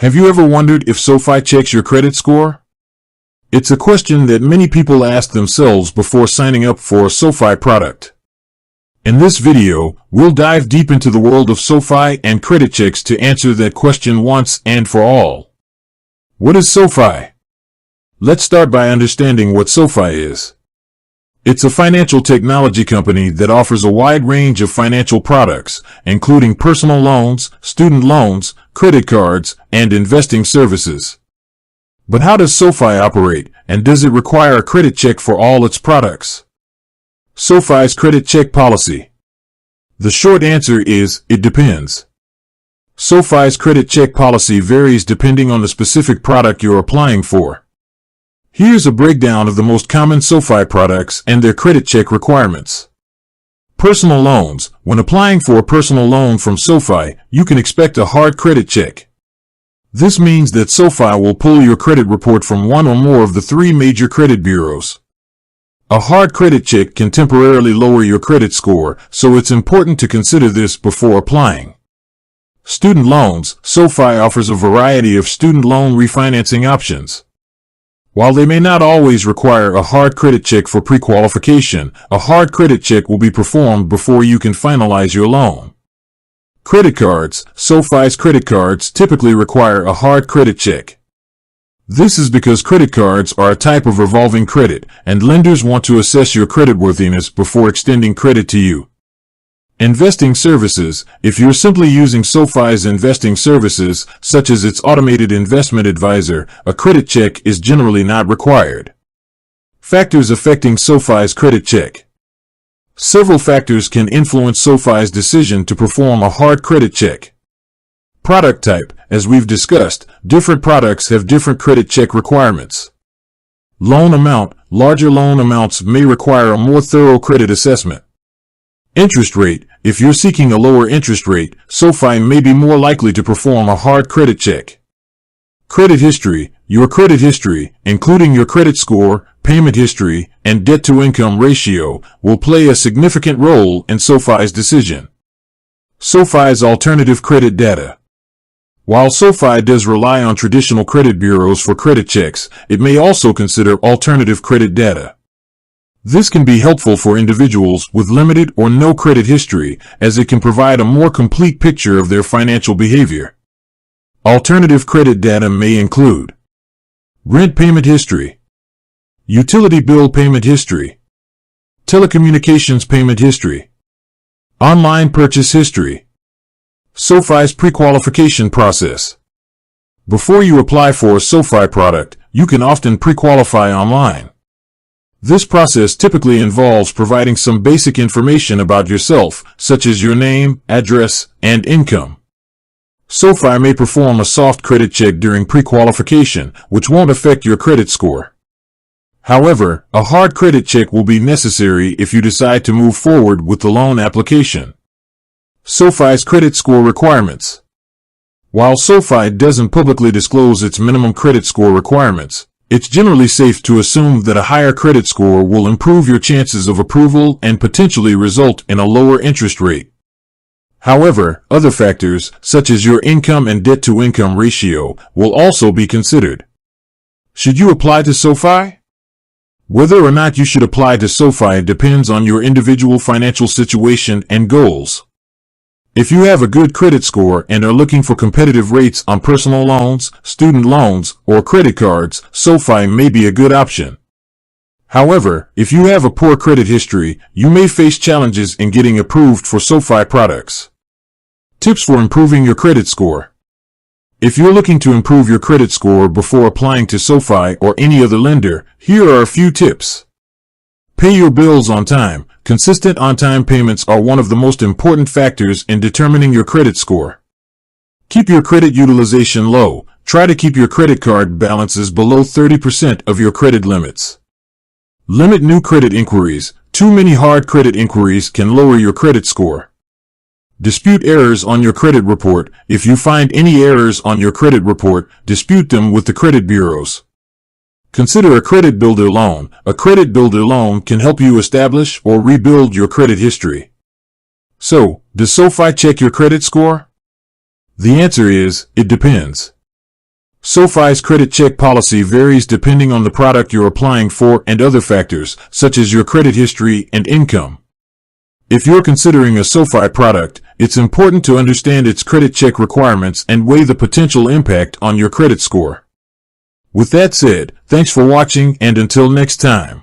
Have you ever wondered if Sofi checks your credit score? It's a question that many people ask themselves before signing up for a Sofi product. In this video, we'll dive deep into the world of Sofi and credit checks to answer that question once and for all. What is Sofi? Let's start by understanding what Sofi is. It's a financial technology company that offers a wide range of financial products, including personal loans, student loans, credit cards, and investing services. But how does Sofi operate, and does it require a credit check for all its products? Sofi's credit check policy. The short answer is, it depends. Sofi's credit check policy varies depending on the specific product you're applying for. Here's a breakdown of the most common Sofi products and their credit check requirements. Personal loans. When applying for a personal loan from Sofi, you can expect a hard credit check. This means that Sofi will pull your credit report from one or more of the three major credit bureaus. A hard credit check can temporarily lower your credit score, so it's important to consider this before applying. Student loans. Sofi offers a variety of student loan refinancing options. While they may not always require a hard credit check for pre-qualification, a hard credit check will be performed before you can finalize your loan. Credit cards. Sofi's credit cards typically require a hard credit check. This is because credit cards are a type of revolving credit, and lenders want to assess your creditworthiness before extending credit to you. Investing services. If you're simply using Sofi's investing services, such as its automated investment advisor, a credit check is generally not required. Factors affecting Sofi's credit check. Several factors can influence Sofi's decision to perform a hard credit check. Product type. As we've discussed, different products have different credit check requirements. Loan amount. Larger loan amounts may require a more thorough credit assessment. Interest rate. If you're seeking a lower interest rate, Sofi may be more likely to perform a hard credit check. Credit history. Your credit history, including your credit score, payment history, and debt-to-income ratio, will play a significant role in Sofi's decision. Sofi's alternative credit data. While Sofi does rely on traditional credit bureaus for credit checks, it may also consider alternative credit data. This can be helpful for individuals with limited or no credit history, as it can provide a more complete picture of their financial behavior. Alternative credit data may include rent payment history, utility bill payment history, telecommunications payment history, online purchase history. Sofi's pre-qualification process. Before you apply for a Sofi product, you can often pre-qualify online. This process typically involves providing some basic information about yourself, such as your name, address, and income. Sofi may perform a soft credit check during pre-qualification, which won't affect your credit score. However, a hard credit check will be necessary if you decide to move forward with the loan application. Sofi's credit score requirements. While Sofi doesn't publicly disclose its minimum credit score requirements, it's generally safe to assume that a higher credit score will improve your chances of approval and potentially result in a lower interest rate. However, other factors, such as your income and debt-to-income ratio, will also be considered. Should you apply to Sofi? Whether or not you should apply to Sofi depends on your individual financial situation and goals. If you have a good credit score and are looking for competitive rates on personal loans, student loans, or credit cards, Sofi may be a good option. However, if you have a poor credit history, you may face challenges in getting approved for Sofi products. Tips for improving your credit score. If you're looking to improve your credit score before applying to Sofi or any other lender, here are a few tips. Pay your bills on time. Consistent on-time payments are one of the most important factors in determining your credit score. Keep your credit utilization low. Try to keep your credit card balances below 30% of your credit limits. Limit new credit inquiries. Too many hard credit inquiries can lower your credit score. Dispute errors on your credit report. If you find any errors on your credit report, dispute them with the credit bureaus. Consider a credit builder loan. A credit builder loan can help you establish or rebuild your credit history. So, does Sofi check your credit score? The answer is, it depends. SoFi's credit check policy varies depending on the product you're applying for and other factors, such as your credit history and income. If you're considering a SoFi product, it's important to understand its credit check requirements and weigh the potential impact on your credit score. With that said, thanks for watching, and until next time.